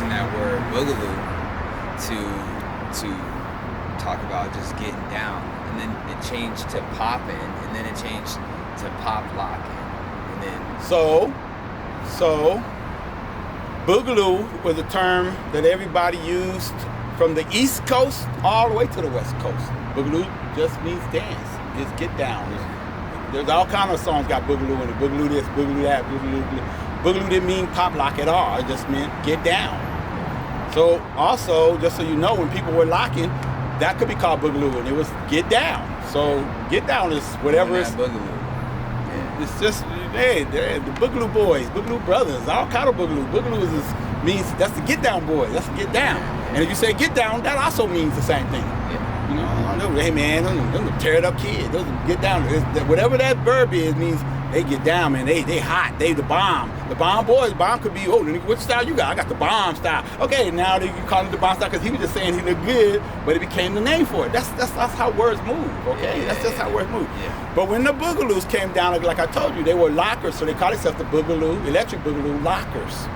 using that word Boogaloo to talk about just getting down, and then it changed to popping, and then it changed to Poplocking, and then so Boogaloo was a term that everybody used from the East Coast all the way to the West Coast. Boogaloo just means dance, just get down. There's all kind of songs got Boogaloo in it. Boogaloo this, Boogaloo that, Boogaloo. Boogaloo didn't mean pop lock at all. It just meant get down. So also, just so you know, when people were locking, that could be called Boogaloo, and it was get down. So get down is whatever it's. Boogaloo. Yeah. It's just hey, the Boogaloo boys, Boogaloo brothers, all kind of Boogaloo. Boogaloo means that's the get down boy. That's the get down. And if you say get down, that also means the same thing. Yeah. You know, hey man, them tear it up kids. Those get down. Whatever that verb is means they get down, man. They hot. They the bomb. The bomb boys. Bomb could be, oh, which style you got? I got the bomb style. Okay, now you call it the bomb style because he was just saying he looked good, but it became the name for it. That's how words move. Okay, Yeah, that's just how words move. Yeah. But when the Boogaloos came down, like I told you, they were lockers, so they called themselves the Boogaloo, Electric Boogaloo Lockers,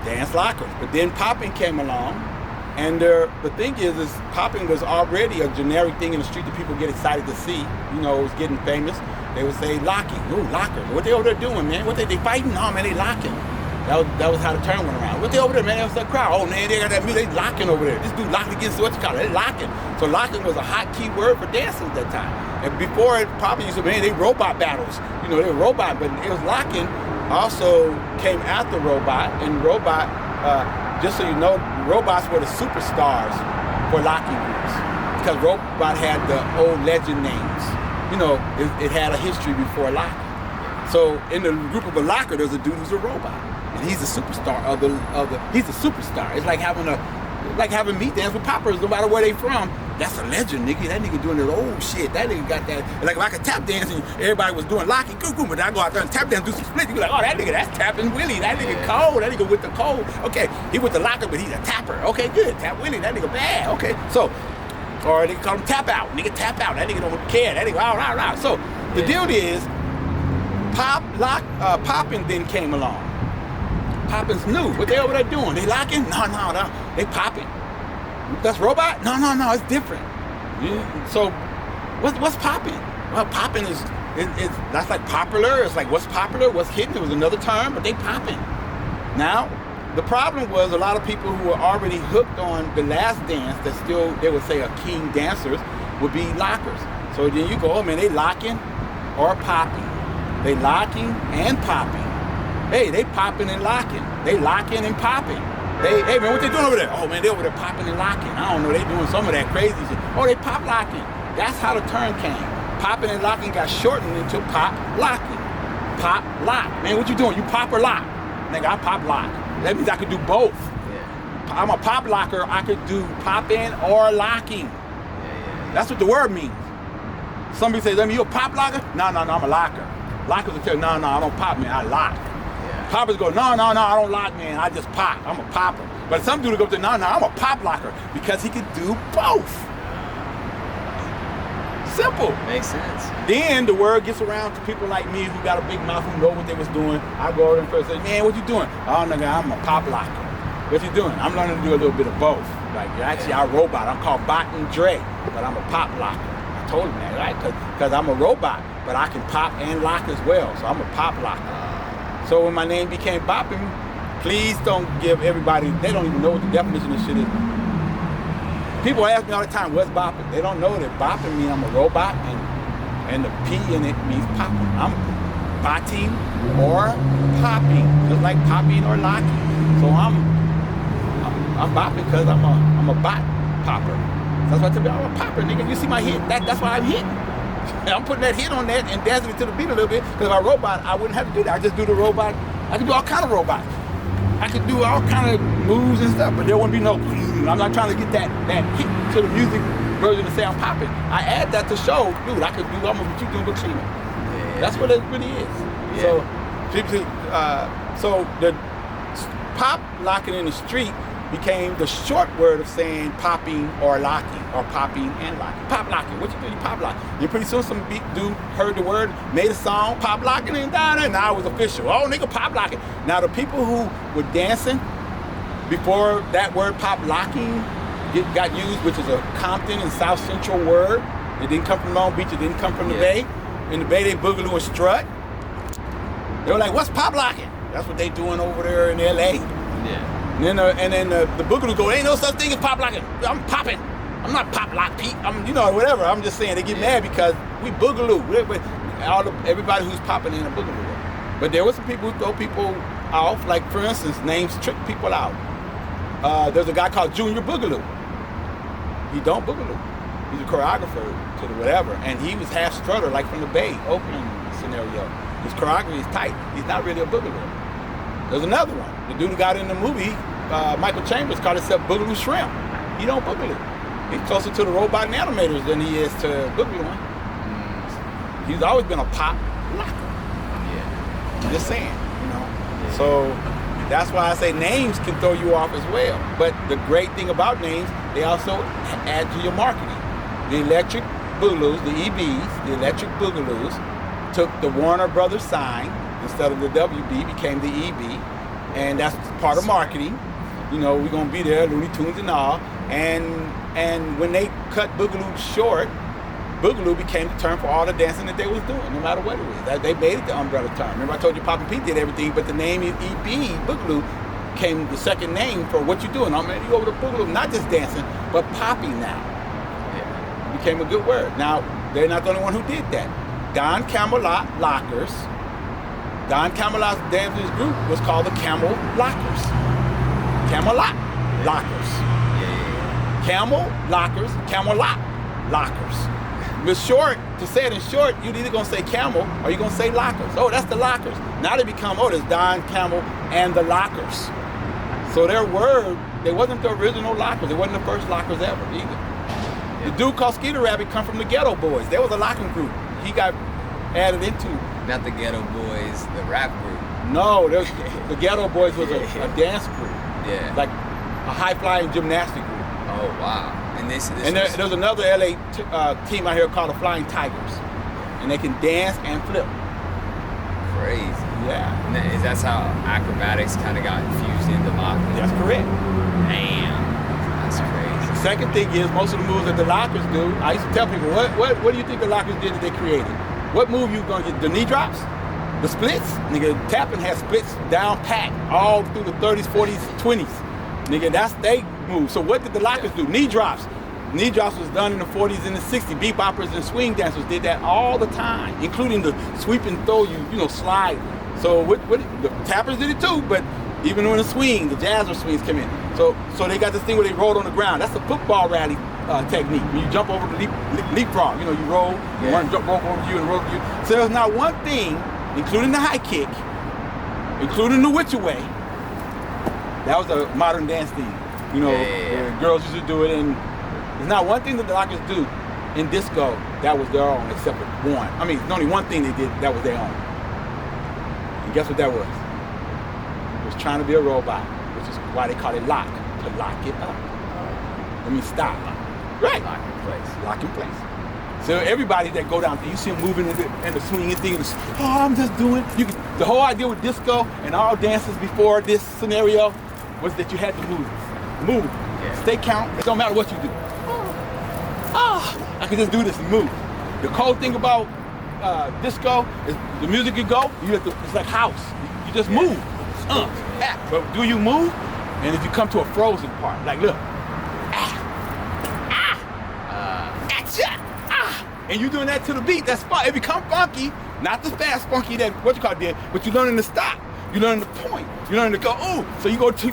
dance lockers. But then popping came along. And the thing is popping was already a generic thing in the street that people get excited to see. You know, it was getting famous. They would say locking, ooh, locker. What they over there doing, man? What they fighting? No, man, they locking. That was how the term went around. What they over there, man? It was the crowd. Oh, man, they got that music. They locking over there. This dude locked against what you call it. They locking. So locking was a hot key word for dancing at that time. And before it probably used to be, they robot battles. You know, they were robot, but it was locking. Also came after robot, and robot. Just so you know, robots were the superstars for locking groups because robot had the old legend names. You know, it had a history before locking. So in the group of a locker, there's a dude who's a robot, and he's the superstar of the. He's the superstar. It's like having me dance with poppers, no matter where they from. That's a legend, nigga. That nigga doing that old shit. That nigga got that. Like if I could tap dance and everybody was doing locking, but I go out there and tap dance, do some splits. You be like, oh, that nigga, that's tapping Willie. That nigga cold. That nigga with the cold. Okay, he with the locker, but he's a tapper. Okay, good. Tap Willie. That nigga bad. Okay, so, or they call him tap out. Nigga tap out. That nigga don't care. That nigga all. So the deal is, popping then came along. Popping's new. What they over there doing? They locking? No. They popping. That's robot? No, it's different. Yeah. So, what's popping? Well, popping is that's like popular. It's like what's popular, what's hidden. It was another term, but they popping. Now, the problem was a lot of people who were already hooked on the last dance that still they would say are king dancers would be lockers. So then you go, oh man, they locking or popping. They locking and popping. Hey, they popping and locking. They locking and popping. Hey man, what they doing over there? Oh man, they over there popping and locking. I don't know, they doing some of that crazy shit. Oh, they pop locking. That's how the term came. Popping and locking got shortened into pop locking. Pop lock. Man, what you doing? You pop or lock? Nigga, I pop lock. That means I could do both. Yeah. I'm a pop locker. I could do popping or locking. Yeah. That's what the word means. Somebody says, you a pop locker? No, I'm a locker. Lockers will tell you, no, I don't pop, man, I lock. Poppers go, no, I don't lock, man. I just pop. I'm a popper. But some dude go to, no, I'm a pop locker because he could do both. Simple. Makes sense. Then the word gets around to people like me who got a big mouth, who know what they was doing. I go over there first and say, man, what you doing? Oh, nigga, I'm a pop locker. What you doing? I'm learning to do a little bit of both. Like, actually, I'm a robot. I'm called Bot and Dre, but I'm a pop locker. I told him that, right? Because I'm a robot, but I can pop and lock as well. So I'm a pop locker. So when my name became Boppin, please don't give everybody, they don't even know what the definition of shit is. People ask me all the time, what's Boppin? They don't know that Boppin means I'm a robot and the P in it means popping. I'm botting or popping, just like popping or locking. So I'm bopping because I'm a bot popper. That's why I tell you, I'm a popper, nigga. You see my hit? That's why I'm hitting. I'm putting that hit on that and dancing it to the beat a little bit because if I robot, I wouldn't have to do that. I just do the robot. I can do all kind of robots. I could do all kind of moves and stuff, but there wouldn't be no. I'm not trying to get that hit to the music version to say I'm popping. I add that to show, dude, I could do almost what you doing with Chino. Yeah. That's what it really is. Yeah. So the pop locking in the street became the short word of saying popping or locking, or popping and locking. Pop locking, what you do? You pop locking. And pretty soon some dude heard the word, made a song, pop locking and down there, now it was official. Oh, nigga, pop locking. Now the people who were dancing before that word poplocking got used, which is a Compton and South Central word. It didn't come from Long Beach. It didn't come from the Bay. In the Bay, they boogaloo and strut. They were like, "What's poplocking?" That's what they doing over there in L.A. Yeah. And then the boogaloo go, "Ain't no such thing as poplocking. I'm popping. I'm not poplock Pete. I'm whatever." I'm just saying they get mad because we boogaloo. Everybody who's popping in a boogaloo. But there were some people who throw people off. Like for instance, names trick people out. There's a guy called Junior Boogaloo. He don't boogaloo. He's a choreographer to the whatever, and he was half strutter, like from the Bay, Oakland scenario. His choreography is tight. He's not really a boogaloo. There's another one. The dude who got in the movie, Michael Chambers, called himself Boogaloo Shrimp. He don't boogaloo. He's closer to the robot and animators than he is to boogaloo. He's always been a pop locker. Yeah. Just saying, Yeah. So that's why I say names can throw you off as well. But the great thing about names, they also add to your marketing. The Electric Boogaloos, the EBs, the Electric Boogaloos, took the Warner Brothers sign instead of the WB, became the EB, and that's part of marketing. We're gonna be there, Looney Tunes and all. And when they cut Boogaloo short, Boogaloo became the term for all the dancing that they was doing, no matter what it was. They made it the umbrella term. Remember I told you Poppin' Pete did everything, but the name EB, Boogaloo, became the second name for what you're doing. You go over to Boogaloo, not just dancing, but popping now. It became a good word. Now, they're not the only one who did that. Don Camelot Lockers. Don Camelot's dancers group was called the Camel Lockers. Camelot Lockers. Camel Lockers, Camelot Lockers. With short, to say it in short, you're either gonna say camel or you're gonna say lockers. Oh, that's the lockers. Now they become, there's Don Camel and the Lockers. So their word, they wasn't the original lockers. It wasn't the first lockers ever either. The dude called Skeeter Rabbit come from the Ghetto Boys. There was a locking group. He got added into. Not the Ghetto Boys, the rap group. No, the Ghetto Boys was a dance group. Yeah. Like a high-flying gymnastic group. Oh, wow. And there's another LA team out here called the Flying Tigers. And they can dance and flip. Crazy. Yeah. And that's how acrobatics kind of got infused into locking? That's correct. Damn. That's crazy. The second thing is most of the moves that the lockers do, I used to tell people, what do you think the lockers did that they created? What move you gonna get? The knee drops? The splits? Nigga, tapping has splits down pat all through the 30s, 40s, 20s. Nigga, that's they move. So what did the lockers do? Knee drops. Knee drops was done in the 40s and the 60s. Beboppers and swing dancers did that all the time, including the sweep and throw, slide. So the tappers did it too, but even when the swing, the jazzer swings come in. So they got this thing where they rolled on the ground. That's the football rally technique. When you jump over the leapfrog, you roll, you want to jump rope over you and roll you. So there's not one thing, including the high kick, including the witch away. That was a modern dance thing. Girls used to do it, and there's not one thing that the lockers do in disco that was their own, except for one. I mean, there's only one thing they did that was their own. And guess what that was? It was trying to be a robot, which is why they call it lock, to lock it up. I mean, stop. Right. Lock in place. Lock in place. So everybody that go down there, you see them moving and the swinging thing, I'm just doing. The whole idea with disco and all dances before this scenario was that you had to move. Move. Yeah. Stay count. It don't matter what you do. I can just do this and move. The cool thing about disco is the music you go, it's like house. You just move. But do you move? And if you come to a frozen part, like look. And you doing that to the beat, that's fun. It become funky, not the fast funky that did, but you learning to stop. You learning to point. You learning to go, ooh. So you go to,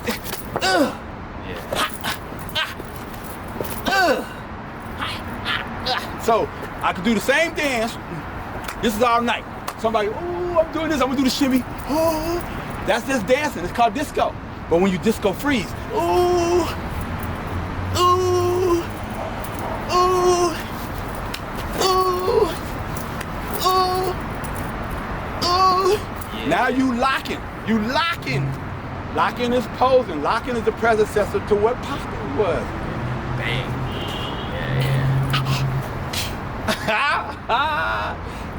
So I could do the same dance. This is all night. Somebody, ooh, I'm doing this, I'm gonna do the shimmy. Oh, that's just dancing, it's called disco. But when you disco freeze, ooh, ooh, ooh, ooh, ooh, ooh. Yeah. Now you locking. Locking is posing. Locking is the predecessor to what popping was. Bang.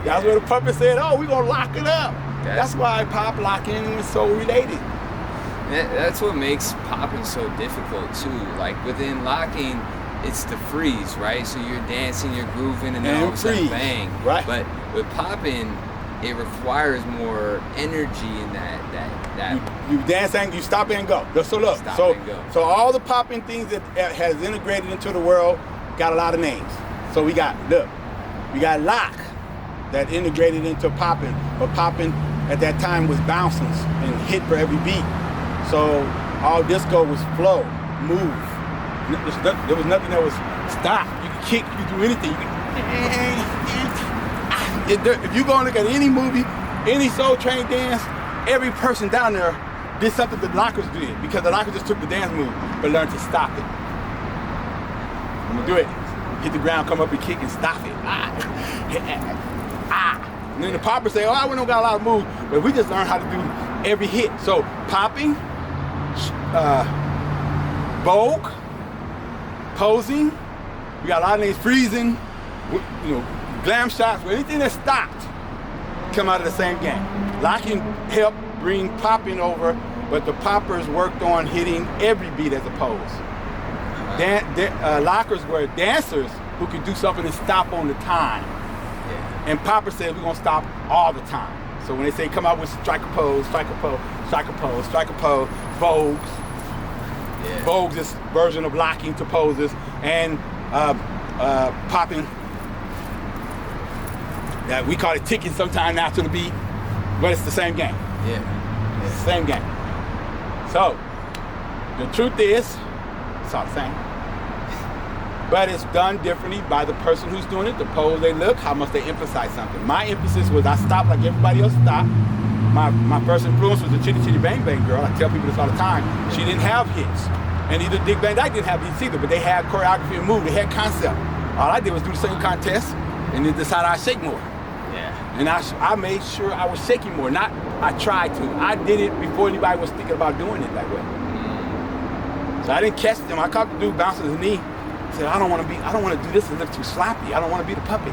That's where the puppet said, we're gonna lock it up. That's why pop locking is so related. That's what makes popping so difficult too. Like within locking, it's the freeze, right? So you're dancing, you're grooving, and then all of a sudden, bang. Right. But with popping, it requires more energy in that. You dance and you stop and go. So look, so all the popping things that has integrated into the world got a lot of names. So we got lock that integrated into popping, but popping at that time was bouncing and hit for every beat. So all disco was flow, move. There was nothing that was stop. You could kick, you could do anything. If you go and look at any movie, any Soul Train dance, every person down there did something that lockers did, because the lockers just took the dance move but learned to stop it. I'm gonna do it. Hit the ground, come up and kick and stop it. And then the poppers say, oh, we don't got a lot of moves, but we just learned how to do every hit. So popping, vogue, posing, we got a lot of names, freezing, glam shots, anything that stopped come out of the same game. Locking helped bring popping over, but the poppers worked on hitting every beat as a pose. Lockers were dancers who could do something and stop on the time. Yeah. And poppers said we're gonna stop all the time. So when they say come out with strike a pose, strike a pose, strike a pose, strike a pose, vogues. Yeah. Vogues is version of locking to poses, and popping, that we call it ticking sometime now to the beat, but it's the same game. Yeah. It's the same game. So the truth is, it's all the same. But it's done differently by the person who's doing it, the pose they look, how much they emphasize something. My emphasis was I stopped like everybody else stopped. My first influence was the Chitty Chitty Bang Bang girl. I tell people this all the time. She didn't have hits. And either Dick Van Dyke didn't have hits either, but they had choreography and move, they had concept. All I did was do the same contest and then decide I'd shake more. Yeah. And I made sure I was shaking more, not I tried to. I did it before anybody was thinking about doing it that way. So I didn't catch them. I caught the dude bouncing his knee. I said, I don't want to do this and look too sloppy. I don't want to be the puppet.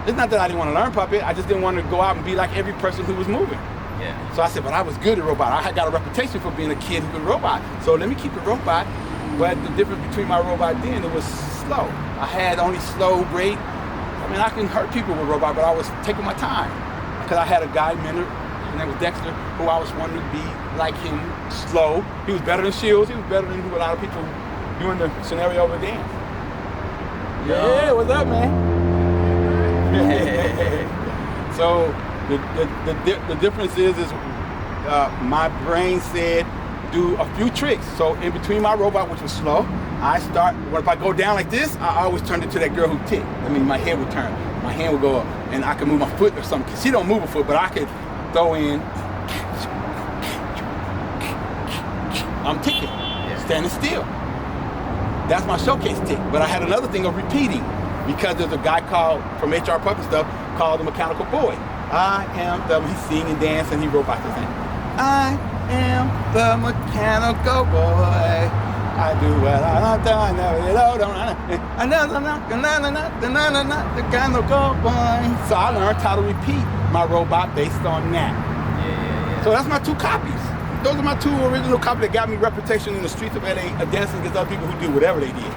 It's not that I didn't want to learn puppet. I just didn't want to go out and be like every person who was moving. Yeah. So I said, but I was good at robot. I had got a reputation for being a kid who could robot. So let me keep it robot. But the difference between my robot then, it was slow. I had only slow, great. I mean, I can hurt people with robot, but I was taking my time. Because I had a guy, mentor, his name was Dexter, who I was wanting to be like him, slow. He was better than Shields. He was better than a lot of people doing the scenario over there. Yeah, what's up, man? So the difference is my brain said do a few tricks. So in between my robot, which was slow, if I go down like this, I always turned it to that girl who ticked. I mean, my head would turn, my hand would go up, and I could move my foot or something. She don't move a foot, but I could throw in. I'm ticking, standing still. That's my showcase tick. But I had another thing of repeating, because there's a guy called, from HR Puppet Stuff, called the Mechanical Boy. I am the, he sing and dance and he robots the thing. I am the mechanical boy. I do what I'm done. The mechanical boy. So I learned how to repeat my robot based on that. Yeah. So that's my two copies. Those are my two original copies that got me reputation in the streets of LA, dancing against other people who do whatever they did.